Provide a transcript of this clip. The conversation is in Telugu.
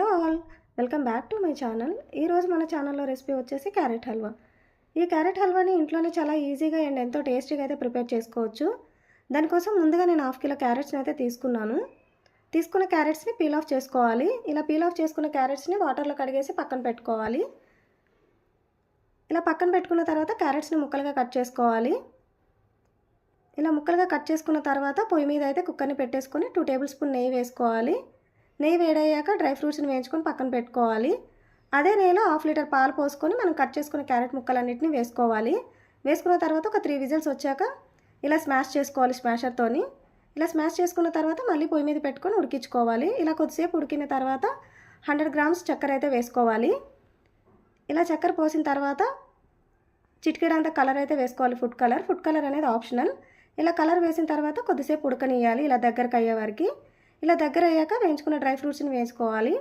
Hello all, welcome back to my channel. ఈరోజు మన ఛానల్లో రెసిపీ వచ్చేసి క్యారెట్ హల్వా. ఈ క్యారెట్ హల్వాని ఇంట్లోనే చాలా ఈజీగా అండ్ ఎంతో టేస్టీగా అయితే ప్రిపేర్ చేసుకోవచ్చు. దానికోసం ముందుగా నేను 1/2 కిలో క్యారెట్స్ని అయితే తీసుకున్నాను. తీసుకున్న క్యారెట్స్ని పీల్ ఆఫ్ చేసుకోవాలి. ఇలా పీల్ ఆఫ్ చేసుకున్న క్యారెట్స్ని వాటర్లో కడిగేసి పక్కన పెట్టుకోవాలి. ఇలా పక్కన పెట్టుకున్న తర్వాత క్యారెట్స్ని ముక్కలుగా కట్ చేసుకోవాలి. ఇలా ముక్కలుగా కట్ చేసుకున్న తర్వాత పొయ్యి మీద అయితే కుక్కర్ని పెట్టేసుకొని 2 టేబుల్ స్పూన్ నెయ్యి వేసుకోవాలి. నెయ్యి వేడయ్యాక డ్రై ఫ్రూట్స్ని వేయించుకొని పక్కన పెట్టుకోవాలి. అదే నెయ్యిలో 1/2 లీటర్ పాలు పోసుకొని మనం కట్ చేసుకున్న క్యారెట్ ముక్కలన్నింటినీ వేసుకోవాలి. వేసుకున్న తర్వాత ఒక 3 విజిల్స్ వచ్చాక ఇలా స్మాష్ చేసుకోవాలి స్మాషర్తోని. ఇలా స్మాష్ చేసుకున్న తర్వాత మళ్ళీ పొయ్యి మీద పెట్టుకొని ఉడికించుకోవాలి. ఇలా కొద్దిసేపు ఉడికిన తర్వాత 100 గ్రామ్స్ చక్కెర అయితే వేసుకోవాలి. ఇలా చక్కెర పోసిన తర్వాత చిటికెడంత కలర్ అయితే వేసుకోవాలి. ఫుడ్ కలర్ అనేది ఆప్షనల్. ఇలా కలర్ వేసిన తర్వాత కొద్దిసేపు ఉడకనియాలి ఇలా దగ్గరకు అయ్యే వరకు. ఇలా దగ్గర అయ్యాక వేయించుకున్న డ్రై ఫ్రూట్స్ని వేసుకోవాలి.